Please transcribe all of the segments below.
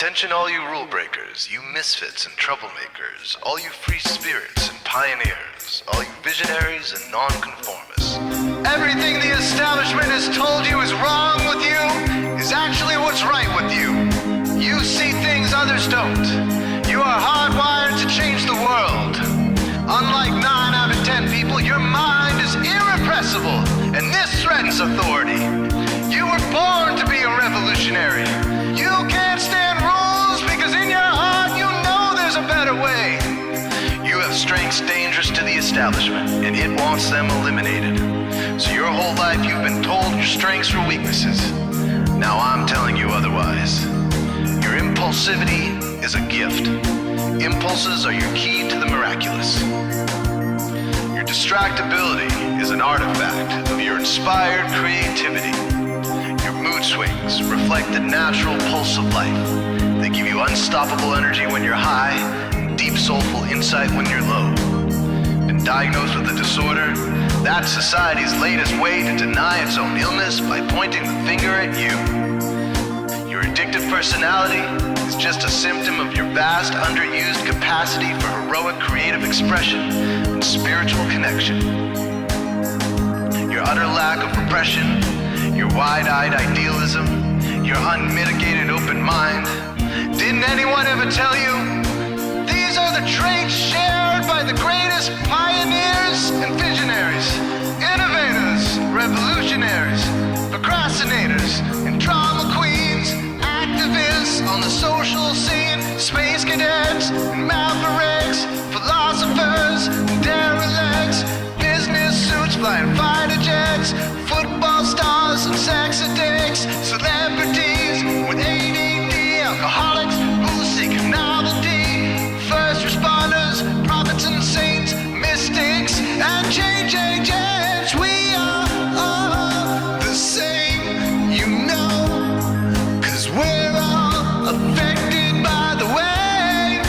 Attention all you rule breakers, you misfits and troublemakers, all you free spirits and pioneers, all you visionaries and nonconformists. Everything the establishment has told you is wrong with you is actually what's right with you. You see things others don't. You are hardwired to change the world. Unlike 9 out of 10 people, your mind is irrepressible, and this threatens authority. You were born to be a revolutionary. You can't stand rules because in your heart you know there's a better way. You have strengths dangerous to the establishment, and it wants them eliminated. So your whole life you've been told your strengths were weaknesses. Now I'm telling you otherwise. Your impulsivity is a gift. Impulses are your key to the miraculous. Your distractibility is an artifact of your inspired creativity. Your mood swings reflect the natural pulse of life. They give you unstoppable energy when you're high, and deep soulful insight when you're low. Been diagnosed with a disorder? That's society's latest way to deny its own illness by pointing the finger at you. Your addictive personality is just a symptom of your vast, underused capacity for heroic creative expression and spiritual connection. Your utter lack of repression, your wide-eyed idealism, your unmitigated open mind. Didn't anyone ever tell you? These are the traits shared by the greatest pioneers and visionaries, innovators, revolutionaries, procrastinators, and drama queens, activists on the social scene, space cadets, and mavericks, philosophers, and derelicts, business suits, flying fighter jets, football stars and sex addicts, celebrities with ADD, alcoholics who seek novelty, first responders, prophets and saints, mystics, and change agents. We are all the same, you know, 'cause we're all affected by the way.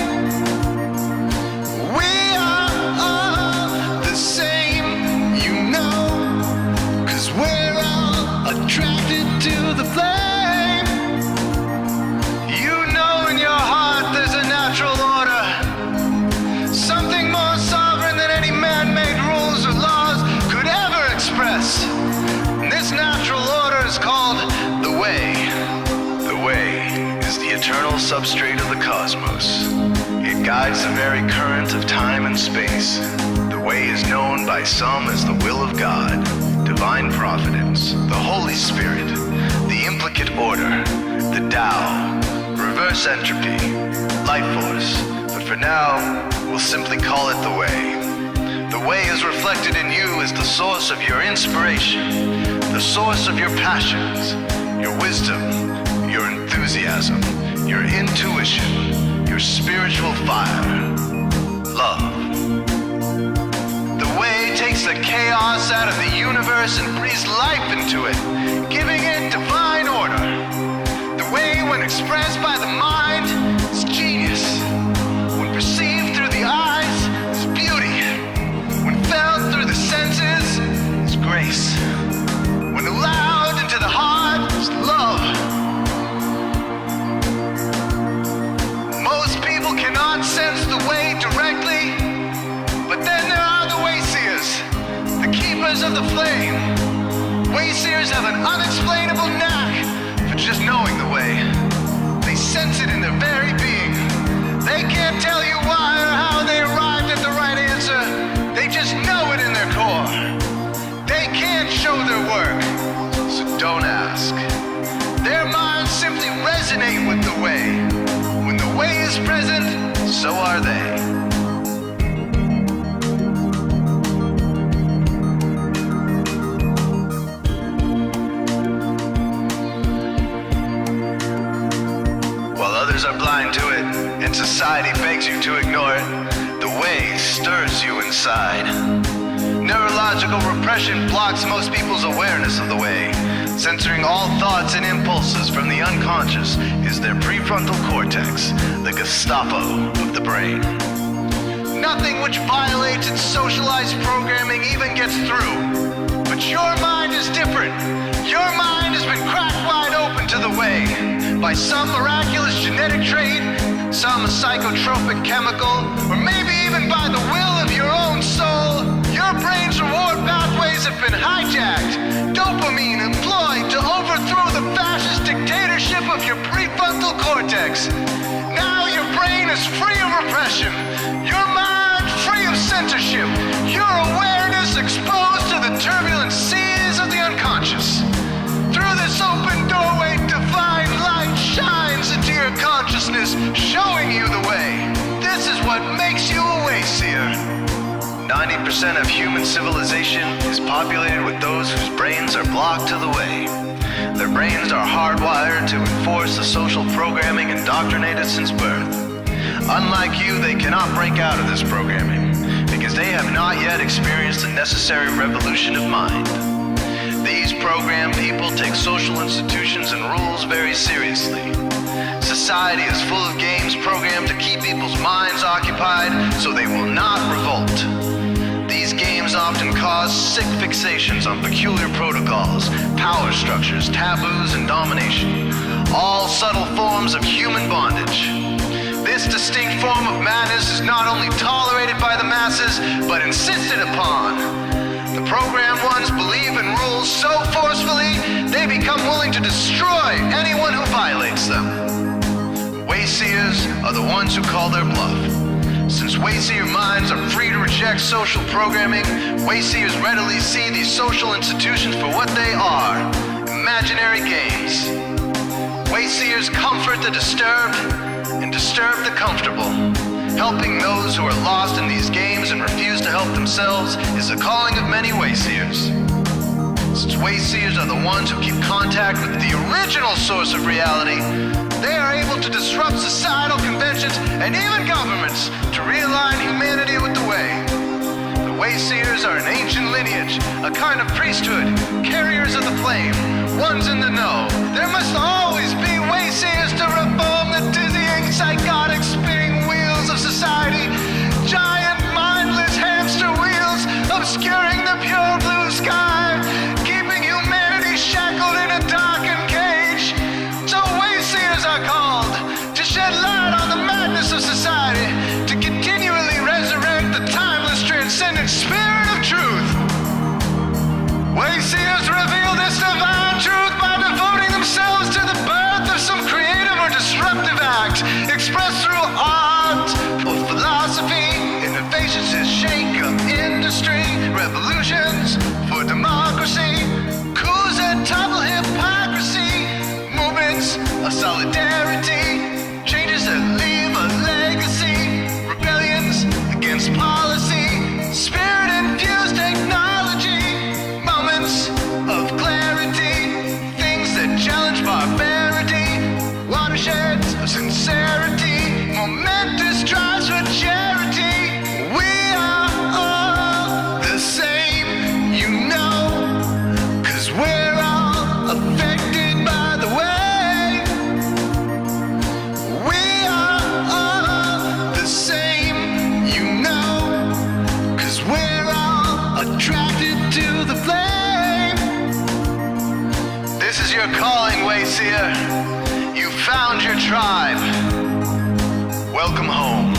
We are all the same, you know, 'cause we're all attracted to the flame. You know in your heart there's a natural order, something more sovereign than any man-made rules or laws could ever express. And this natural order is called the way. The way is the eternal substrate of the cosmos. It guides the very current of time and space. The way is known by some as the will of God, divine providence, the Holy Spirit, the implicate order, the Tao, reverse entropy, life force. But for now, we'll simply call it the way. The way is reflected in you as the source of your inspiration, the source of your passions, your wisdom, your enthusiasm, your intuition, your spiritual fire, love. The way takes the chaos out of the universe and breathes life into it, giving it divine order. The way, when expressed by the mind, is genius. When perceived through the eyes, is beauty. When felt through the senses, is grace. When allowed into the heart, is love. Most people cannot sense the way directly, but then there are the Wayseers, the keepers of the flame. Wayseers have an unexplainable knack for just knowing the way. They sense it in their very being. They can't tell you why or how they arrived at the right answer. They just know it in their core. They can't show their work, so don't ask. Their minds simply resonate with the way. When the way is present, so are they. Are blind to it, and society begs you to ignore it. The way stirs you inside. Neurological repression blocks most people's awareness of the way. Censoring all thoughts and impulses from the unconscious is their prefrontal cortex, the Gestapo of the brain. Nothing which violates its socialized programming even gets through. But your mind is different. Your mind has been cracked wide open to the way. by some miraculous genetic trait, some psychotropic chemical, or maybe even by the will of your own soul, your brain's reward pathways have been hijacked. Dopamine employed to overthrow the fascist dictatorship of your prefrontal cortex. Now your brain is free of repression, your mind free of censorship, your awareness exposed to the turbulent seas of the unconscious. Through this open doorway, divine light shines into your consciousness, showing you the way. This is what makes you a Wayseer. 90% of human civilization is populated with those whose brains are blocked to the way. Their brains are hardwired to enforce the social programming indoctrinated since birth. Unlike you, they cannot break out of this programming because they have not yet experienced the necessary revolution of mind. These programmed people take social institutions and rules very seriously. Society is full of games programmed to keep people's minds occupied so they will not revolt. These games often cause sick fixations on peculiar protocols, power structures, taboos, and domination, all subtle forms of human bondage. This distinct form of madness is not only tolerated by the masses, but insisted upon. The programmed ones believe in rules so forcefully, they become willing to destroy anyone who violates them. Wayseers are the ones who call their bluff. Since Wayseer minds are free to reject social programming, Wayseers readily see these social institutions for what they are, imaginary games. Wayseers comfort the disturbed and disturb the comfortable. Helping those who are lost in these games and refuse to help themselves is the calling of many Wayseers. Since Wayseers are the ones who keep contact with the original source of reality, they are able to disrupt societal conventions and even governments to realign humanity with the way. The Wayseers are an ancient lineage, a kind of priesthood, carriers of the flame, ones in the know. There must always be Wayseers to reform the dizzying, psychotic, spinning wheels of society, giant, mindless hamster wheels obscuring the pure blue sky, keeping humanity shackled in a darkened cage. So Wayseers are called to shed light on the madness of society, to continually resurrect the timeless, transcendent spirit of truth. Wayseers reveal this divine truth by devoting themselves to the birth of some creative or disruptive act, expressed through art or philosophy, innovations to shake up industry, revolutions for democracy, coups that topple hypocrisy, movements of solidarity, changes that leave a legacy, rebellions against policy, spirit-infused technology, moments of clarity, things that challenge barbarity, watersheds of sincerity, momentous drives for charity. We are all the same, you know, 'cause we're all affected by the way. We are all the same, you know, 'cause we're all attracted to the flame. This is your calling, Wayseer. You found your tribe. Welcome home.